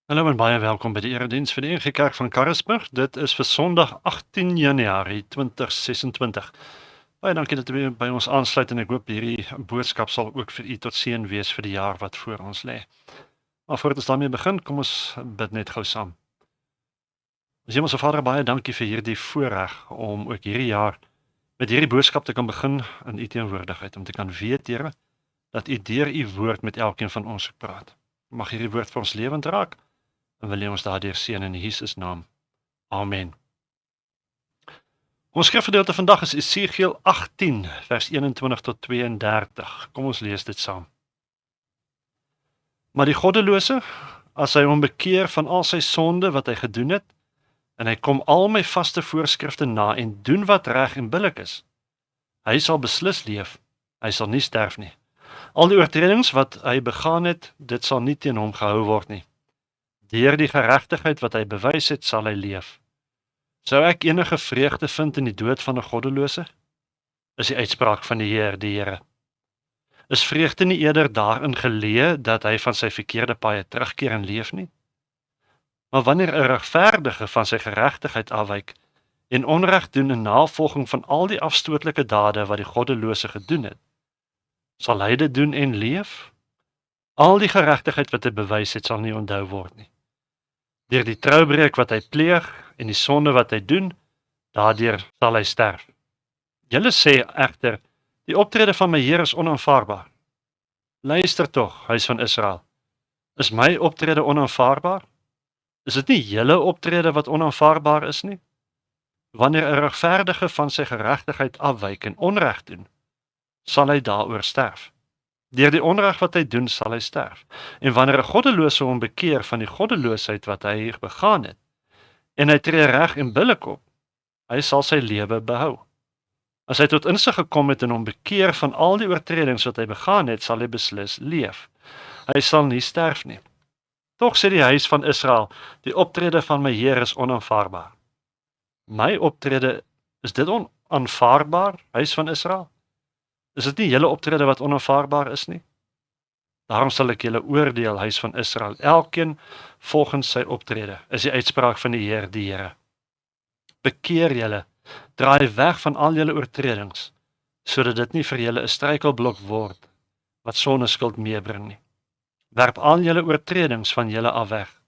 Hallo en baie welkom by die erediens vir die NG Kerk van Karasburg. Dit is vir Sondag 18 Januarie 2026. Baie dankie dat u by ons aansluit en ek hoop hierdie boodskap sal ook vir u tot seën wees vir die jaar wat voor ons lê. Maar voordat ons daarmee begin, kom ons bid net gou saam. Hemelse Vader, baie dankie vir hierdie voorreg om ook hierdie jaar met hierdie boodskap te kan begin in u teenwoordigheid, om te kan weet, Here, dat u deur u woord met elkeen van ons praat. Mag hierdie woord vir ons lewend raak. En wil U ons daardeur seën in Jesus naam. Amen. Ons skrifgedeelte vandag is Esegiel 18 vers 21 tot 32. Kom ons lees dit saam. Maar die goddelose, as hy hom bekeer van al sy sonde wat hy gedoen het, en hy kom al my vaste voorskrifte na en doen wat reg en billik is, hy sal beslis leef, hy sal nie sterf nie. Al die oortredings wat hy begaan het, dit sal nie teen hom gehou word nie. Deur die geregtigheid wat hy bewys het, sal hy leef. Sou ek enige vreugde vind in die dood van 'n goddelose? Is die uitspraak van die Here. Is vreugde nie eerder daarin geleë dat hy van sy verkeerde paaie terugkeer en leef nie? Maar wanneer 'n regverdige van sy geregtigheid afwyk en onreg doen in navolging van al die afstootlike dade wat die goddelose gedoen het, sal hy dit doen en leef? Al die geregtigheid wat hy bewys het, sal nie onthou word nie. Deur die troubreuk wat hy pleeg en die sonde wat hy doen, daardeur sal hy sterf. Julle sê egter, die optrede van my Here is onaanvaarbaar. Luister tog, huis van Israel. Is my optrede onaanvaarbaar? Is dit nie julle optrede wat onaanvaarbaar is nie? Wanneer 'n regverdige van sy geregtigheid afwyk en onreg doen, sal hy daaroor sterf. Deur die onreg wat hy doen, sal hy sterf. En wanneer 'n goddelose hom bekeer van die goddeloosheid wat hy begaan het, en hy tree reg en billik op, hy sal sy lewe behou. As hy tot insig gekom het en hom bekeer van al die oortredings wat hy begaan het, sal hy beslis leef. Hy sal nie sterf nie. Tog sê die huis van Israel, die optrede van my Here is onaanvaarbaar. My optrede, is dit onaanvaarbaar, huis van Israel? Is dit nie julle optrede wat onaanvaarbaar is nie? Daarom sal ek julle oordeel, huis van Israel, elkeen volgens sy optrede, is die uitspraak van die Here. Bekeer julle, draai weg van al julle oortredings, sodat dit nie vir julle 'n struikelblok word, wat sonneskuld meebring nie. Werp al julle oortredings van julle af weg,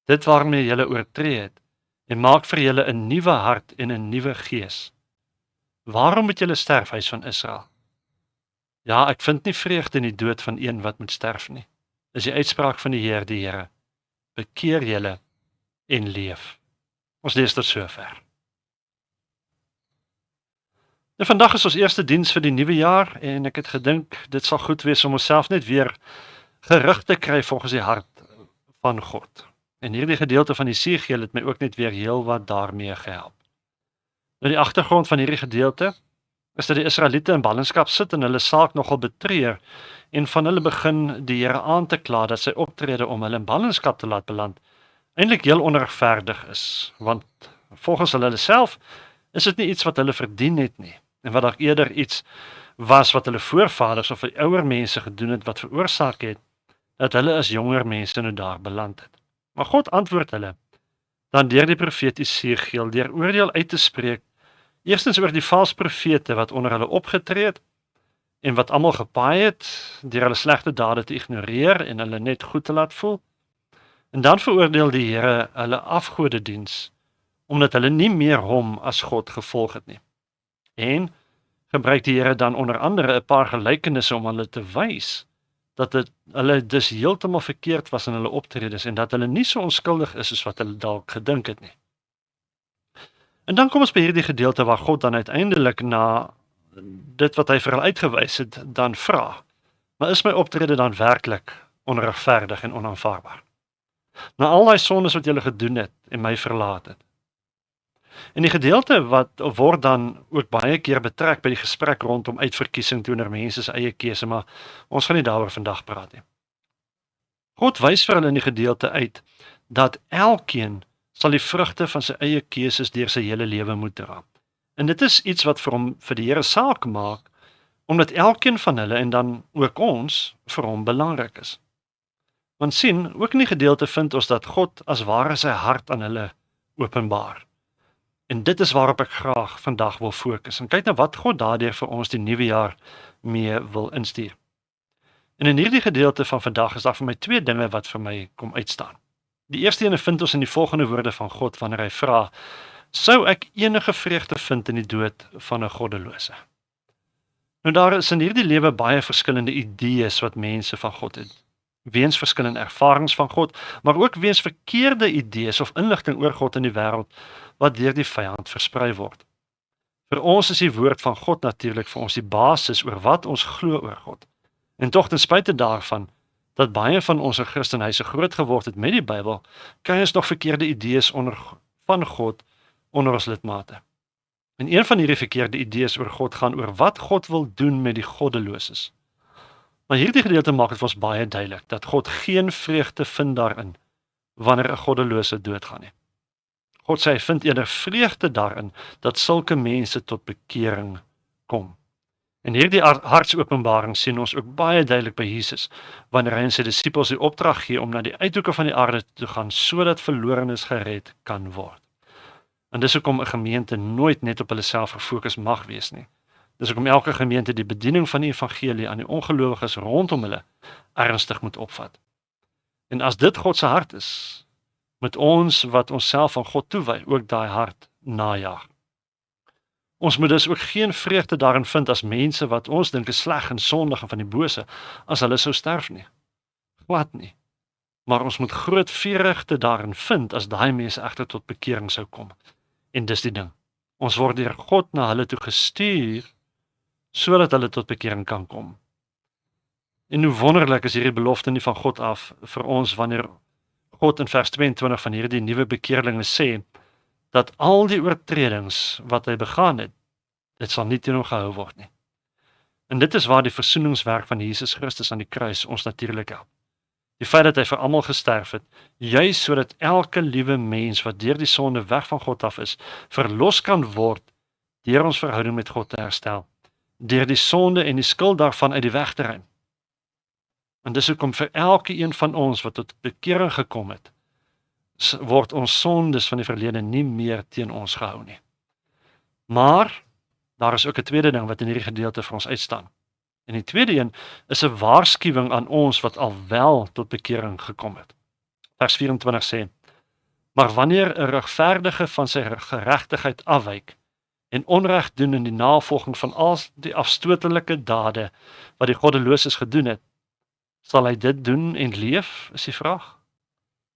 dit waarmee julle oortree het, en maak vir julle 'n nuwe hart en 'n nuwe gees. Waarom moet julle sterf, huis van Israel? Ja, ek vind nie vreugde in die dood van een wat moet sterf nie. Is die uitspraak van die Here. Bekeer julle en leef. Ons lees tot sover. En vandag is ons eerste diens vir die nuwe jaar en ek het gedink dit sal goed wees om onsself net weer gerig te kry volgens die hart van God. En hierdie gedeelte van Esegiel het my ook net weer heel wat daarmee gehelp. Nou die agtergrond van hierdie gedeelte is dat die Israeliete in ballingskap sit en hulle saak nogal betreur en van hulle begin die Here aan te kla dat sy optrede om hulle in ballingskap te laat beland eintlik heel onregverdig is, want volgens hulle self is dit nie iets wat hulle verdien het nie, en wat daar eerder iets was wat hulle voorvaders of die ouer mense gedoen het wat veroorsaak het dat hulle as jonger mense nou daar beland het. Maar God antwoord hulle dan deur die profeet Esegiel deur oordeel uit te spreek. Eerstens oor die valse profete wat onder hulle opgetree het en wat almal gepaai het deur hulle slegte dade te ignoreer en hulle net goed te laat voel. En dan veroordeel die Here hulle afgodediens omdat hulle nie meer hom as God gevolg het nie. En gebruik die Here dan onder andere 'n paar gelykenisse om hulle te wys dat hulle dus heeltemal verkeerd was in hulle optredes en dat hulle nie so onskuldig is soos wat hulle dalk gedink het nie. En dan kom ons by hierdie gedeelte waar God dan uiteindelik na dit wat hy vir hulle uitgewys het, dan vra, maar is my optrede dan werklik onregverdig en onaanvaarbaar? Na al die sondes wat julle gedoen het en my verlaat het. En die gedeelte word dan ook baie keer betrek by die gesprek rondom uitverkiesing teenoor mense se eie keuse, maar ons gaan nie daaroor vandag praat nie. God wys vir hulle in die gedeelte uit dat elkeen sal die vrugte van sy eie keuses deur sy hele lewe moet dra. En dit is iets wat vir die Here saak maak, omdat elkeen van hulle en dan ook ons vir hom belangrik is. Want sien, ook in die gedeelte vind ons dat God as ware sy hart aan hulle openbaar. En dit is waarop ek graag vandag wil fokus. En kyk na wat God daardeur vir ons die nuwe jaar mee wil instuur. En in hierdie gedeelte van vandag is daar vir my twee dinge wat vir my kom uitstaan. Die eerste ene vind ons in die volgende woorde van God wanneer hy vra: "Sou ek enige vreugde vind in die dood van 'n goddelose?" Nou daar is in hierdie lewe baie verskillende idees wat mense van God het. Weens verskillende ervarings van God, maar ook weens verkeerde idees of inligting oor God in die wêreld wat deur die vyand versprei word. Vir ons is die woord van God natuurlik vir ons die basis oor wat ons glo oor God. En tog ten spyte daarvan dat baie van ons in Christenhuise groot geword het met die Bybel, kry ons nog verkeerde idees van God onder ons lidmate. En een van hierdie verkeerde idees oor God gaan oor wat God wil doen met die goddeloses. Maar hierdie gedeelte maak dit vir ons baie duidelik dat God geen vreugde vind daarin wanneer 'n goddelose doodgaan nie. God sê hy vind eerder vreugde daarin dat sulke mense tot bekering kom. En hierdie hartsopenbaring sien ons ook baie duidelik by Jesus, wanneer hy aan sy disippels die opdrag gee om na die uithoeke van die aarde te gaan, sodat verlorenes gered kan word. En dis hoekom 'n gemeente nooit net op hulle self gefokus mag wees nie. Dis hoekom elke gemeente die bediening van die evangelie aan die ongelowiges rondom hulle ernstig moet opvat. En as dit God se hart is, moet ons wat onsself aan God toewy, ook daai hart najag. Ons moet dus ook geen vreugde daarin vind as mense wat ons dink is sleg en sondig en van die bose, as hulle sou sterf nie. Glad nie. Maar ons moet groot vreugde daarin vind as daai mense egter tot bekering sou kom. En dis die ding. Ons word deur God na hulle toe gestuur sodat hulle tot bekering kan kom. En hoe wonderlik is hierdie belofte nie van God af vir ons wanneer God in vers 22 van hierdie nuwe bekeerlinge sê dat al die oortredings wat hy begaan het, dit sal nie teen hom gehou word nie. En dit is waar die versoeningswerk van Jesus Christus aan die kruis ons natuurlik help. Die feit dat hy vir almal gesterf het, juis sodat elke liewe mens wat deur die sonde weg van God af is, verlos kan word deur ons verhouding met God te herstel, deur die sonde en die skuld daarvan uit die weg te ruim. En dis hoekom vir elke een van ons wat tot bekering gekom het, word ons sondes van die verlede nie meer teen ons gehou nie. Maar daar is ook 'n tweede ding wat in hierdie gedeelte vir ons uitstaan. En die tweede een is 'n waarskuwing aan ons wat al wel tot bekering gekom het. Vers 24 sê: "Maar wanneer 'n regverdige van sy geregtigheid afwyk en onreg doen in die navolging van al die afstotelike dade wat die goddeloses gedoen het, sal hy dit doen en leef?" is die vraag.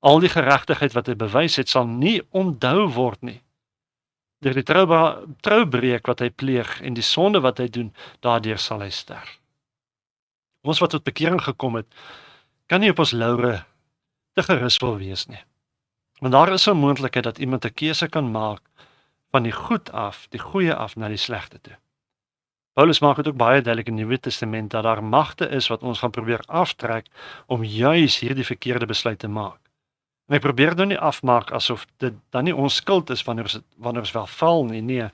Al die geregtigheid wat hy bewys het, sal nie onthou word nie. Deur die troubreek wat hy pleeg en die sonde wat hy doen, daardeur sal hy sterf. Ons wat tot bekering gekom het, kan nie op ons laure te gerus wil wees nie. Want daar is 'n moontlikheid dat iemand 'n keuse kan maak van die goed af, die goeie af na die slegte toe. Paulus maak dit ook baie duidelik in die Nuwe Testament dat daar magte is wat ons gaan probeer aftrek om juis hierdie verkeerde besluit te maak. En ek probeer nou nie afmaak asof dit dan nie ons skuld is wanneer ons wel val nie. Nee,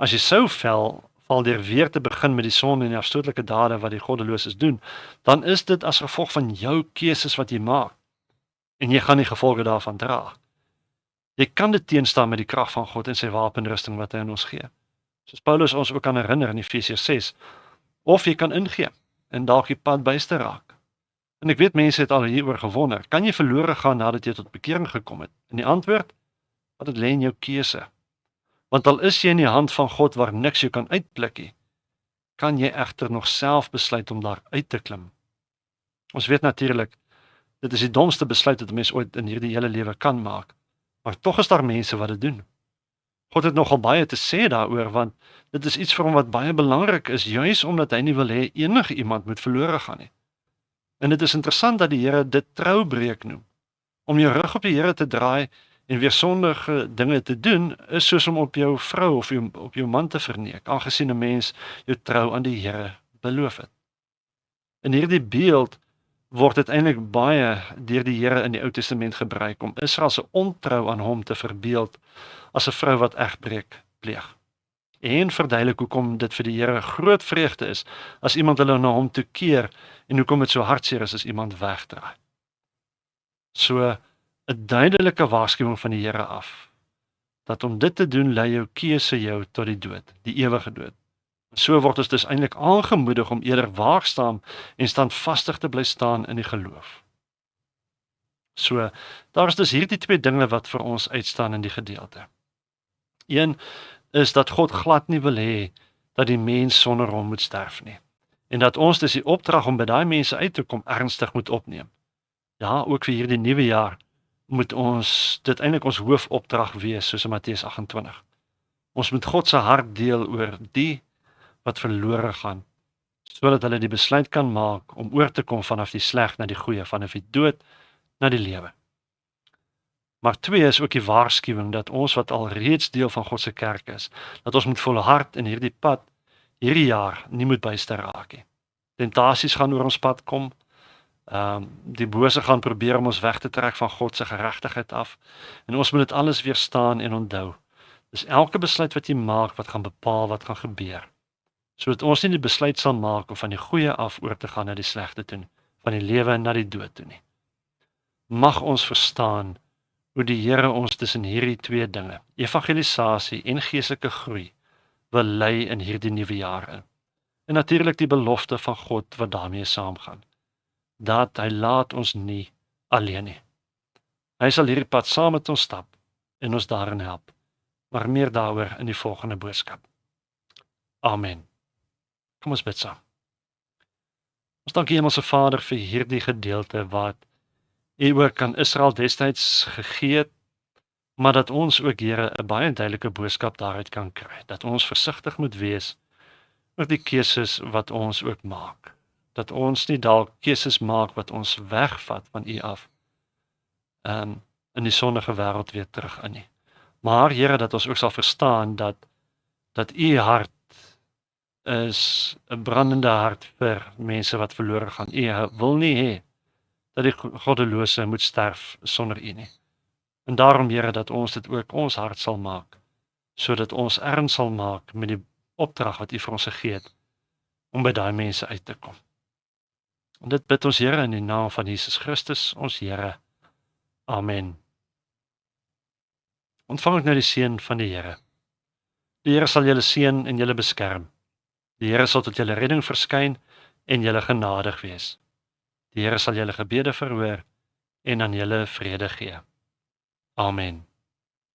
as jy sou val deur weer te begin met die sonde en die afstotelike dade wat die goddeloses doen, dan is dit as gevolg van jou keuses wat jy maak. En jy gaan die gevolge daarvan dra. Jy kan dit teenstaan met die krag van God en sy wapenrusting wat hy aan ons gee. Soos Paulus ons ook kan herinner in Efesiërs 6. Of jy kan ingee en dalk die pad byste raak. En ek weet mense het al hieroor gewonder, kan jy verlore gaan nadat jy tot bekering gekom het? En die antwoord, wat dit lê in jou keuse. Want al is jy in die hand van God waar niks jou kan uitblikkie, kan jy egter nog self besluit om daar uit te klim. Ons weet natuurlik, dit is die domste besluit wat 'n mens ooit in hierdie hele lewe kan maak, maar tog is daar mense wat dit doen. God het nogal baie te sê daaroor, want dit is iets vir hom wat baie belangrik is, juis omdat hy nie wil hê enige iemand moet verlore gaan nie. En dit is interessant dat die Here dit troubreek noem. Om jou rug op die Here te draai en weer sondige dinge te doen, is soos om op jou vrou of op jou man te verneek, aangesien 'n mens jou trou aan die Here beloof het. In hierdie beeld word uiteindelik baie deur die Here in die Ou Testament gebruik om Israel se ontrou aan hom te verbeeld as 'n vrou wat egbreek pleeg. En verduidelik hoekom dit vir die Here groot vreugde is as iemand hulle na hom toe keer en hoekom dit so hartseer is as iemand wegdraai. So 'n duidelike waarskuwing van die Here af, dat om dit te doen lei jou keuse jou tot die dood, die ewige dood. So word ons dus eintlik aangemoedig om eerder waaksaam en standvastig te bly staan in die geloof. So, daar is dus hierdie twee dinge wat vir ons uitstaan in die gedeelte. Een is dat God glad nie wil hê dat die mens sonder hom moet sterf nie. En dat ons dus die opdrag om by daai mense uit te kom ernstig moet opneem. Ja, ook vir hierdie nuwe jaar moet ons dit eintlik ons hoofopdrag wees, soos in Matteus 28. Ons moet God se hart deel oor die wat verlore gaan, sodat hulle die besluit kan maak om oor te kom vanaf die sleg na die goeie, vanaf die dood na die lewe. Maar twee is ook die waarskuwing dat ons wat al reeds deel van God se kerk is, dat ons moet volhard in hierdie pad, hierdie jaar nie moet byster raak nie. Tentasies gaan oor ons pad kom. Die bose gaan probeer om ons weg te trek van God se geregtigheid af. En ons moet dit alles weerstaan en onthou. Dis elke besluit wat jy maak wat gaan bepaal wat gaan gebeur. Sodat ons nie die besluit sal maak om van die goeie af oor te gaan na die slegte toe, van die lewe na die dood toe nie. Mag ons verstaan hoe die Here ons tussen hierdie twee dinge, evangelisasie en geestelike groei, wil lei in hierdie nuwe jaar in. En natuurlik die belofte van God wat daarmee saamgaan, dat hy laat ons nie alleen nie. Hy sal hierdie pad saam met ons stap en ons daarin help. Maar meer daaroor in die volgende boodskap. Amen. Kom ons bid saam. Ons dank U Hemelse Vader vir hierdie gedeelte wat U ook aan Israel destyds gegee het, maar dat ons ook, Here, 'n baie duidelike boodskap daaruit kan kry, dat ons versigtig moet wees oor die keuses wat ons ook maak, dat ons nie dalk keuses maak wat ons wegvat van U af, in die sondige wêreld weer terug in nie. Maar Here, dat ons ook sal verstaan dat U hart is 'n brandende hart vir mense wat verlore gaan. U wil nie hê dat die goddelose moet sterf sonder U nie. En daarom, Here, dat ons dit ook ons hart sal maak, sodat ons erns sal maak met die opdrag wat U vir ons gegee het, om by daai mense uit te kom. En dit bid ons, Here, in die naam van Jesus Christus, ons Here. Amen. Ontvang ek nou die seën van die Here. Die Here sal julle seën en julle beskerm. Die Here sal tot julle redding verskyn en julle genadig wees. Die Here sal julle gebede verhoor en aan julle vrede gee. Amen.